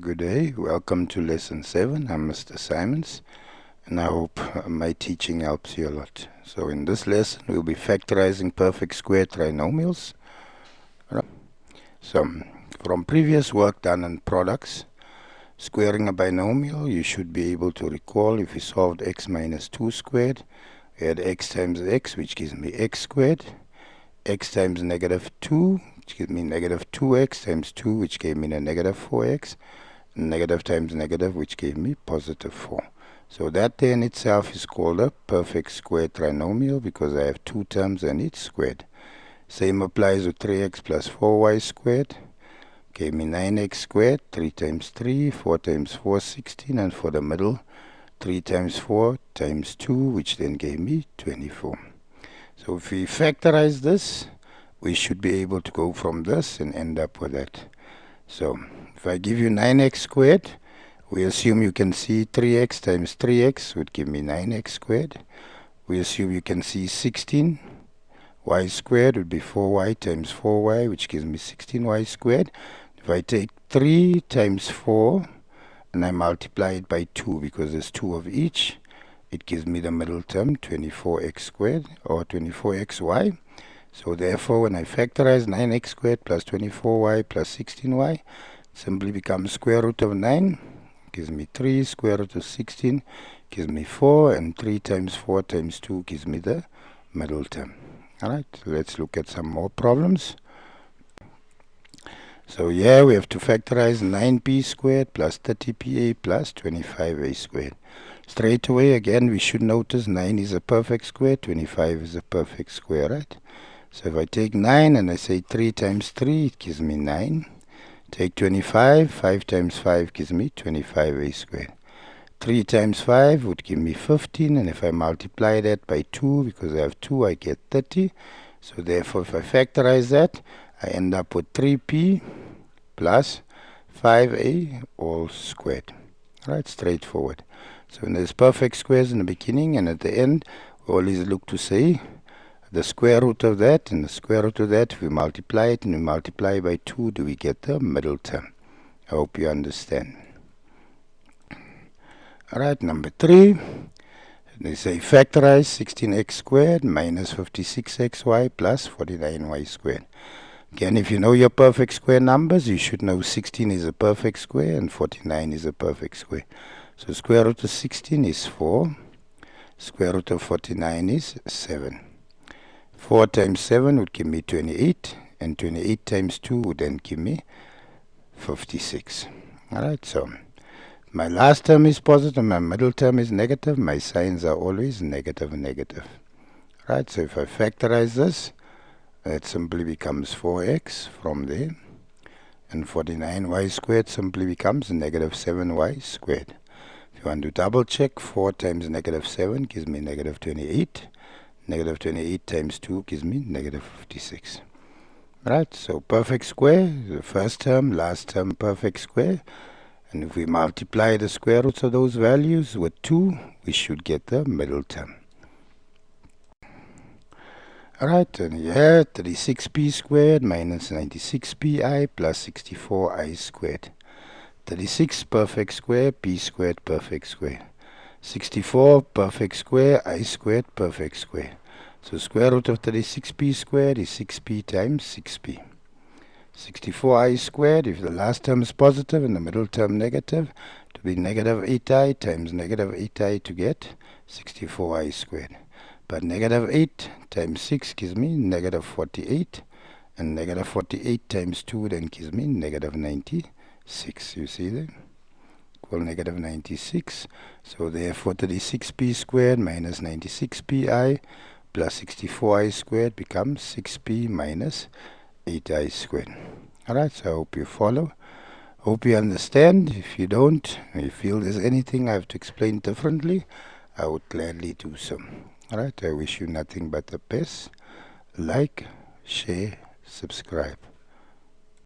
Good day, welcome to lesson 7. I'm Mr. Simons and I hope my teaching helps you a lot. So in this lesson we'll be factorizing perfect square trinomials. So from previous work done on products, squaring a binomial, you should be able to recall if we solved x minus 2 squared, we had x times x, which gives me x squared, x times negative 2, which gives me negative 2x times 2, which gave me a negative 4x, negative times negative, which gave me positive 4. So that there in itself is called a perfect square trinomial because I have two terms and it's squared. Same applies with 3x plus 4y squared. Gave me 9x squared, 3 times 3, 4 times 4, 16, and for the middle, 3 times 4 times 2, which then gave me 24. So if we factorize this, we should be able to go from this and end up with that. So if I give you 9x squared, we assume you can see 3x times 3x would give me 9x squared. We assume you can see 16. Y squared would be 4y times 4y, which gives me 16y squared. If I take 3 times 4 and I multiply it by 2 because there's 2 of each, it gives me the middle term, 24x squared or 24xy. So therefore, when I factorize 9x squared plus 24y plus 16y, simply becomes square root of 9, gives me 3, square root of 16 gives me 4, and 3 times 4 times 2 gives me the middle term. Alright, so let's look at some more problems. So here we have to factorize 9p squared plus 30pa plus 25a squared. Straight away, again, we should notice 9 is a perfect square, 25 is a perfect square, right? So if I take 9 and I say 3 times 3, it gives me 9. Take 25, 5 times 5 gives me 25a squared. 3 times 5 would give me 15, and if I multiply that by 2, because I have 2, I get 30. So therefore, if I factorize that, I end up with 3p plus 5a all squared. Right, straightforward. So there's perfect squares in the beginning, and at the end, we always look to say the square root of that and the square root of that. If we multiply it and we multiply by 2, do we get the middle term? I hope you understand. Alright, number 3. They say factorize 16x squared minus 56xy plus 49y squared. Again, if you know your perfect square numbers, you should know 16 is a perfect square and 49 is a perfect square. So square root of 16 is 4. Square root of 49 is 7. 4 times 7 would give me 28, and 28 times 2 would then give me 56. Alright, so my last term is positive, my middle term is negative, my signs are always negative and negative. Right, so if I factorize this, it simply becomes 4x from there, and 49y squared simply becomes negative 7y squared. If you want to double check, 4 times negative 7 gives me negative 28. Negative 28 times 2 gives me negative 56. Right, so perfect square, the first term, last term, perfect square. And if we multiply the square roots of those values with 2, we should get the middle term. Alright, and here 36p squared minus 96pi plus 64i squared. 36 perfect square, p squared perfect square. 64 perfect square, I squared perfect square. So square root of 36p squared is 6p times 6p. 64i squared, if the last term is positive and the middle term negative, to be negative 8i times negative 8i to get 64i squared. But negative 8 times 6 gives me negative 48, and negative 48 times 2 then gives me negative 96. You see there? Equal negative 96. So therefore 36p squared minus 96pi plus 64i squared becomes 6p minus 8i squared. Alright, so I hope you follow. Hope you understand. If you don't, or you feel there's anything I have to explain differently, I would gladly do so. Alright, I wish you nothing but the best. Like, share, subscribe.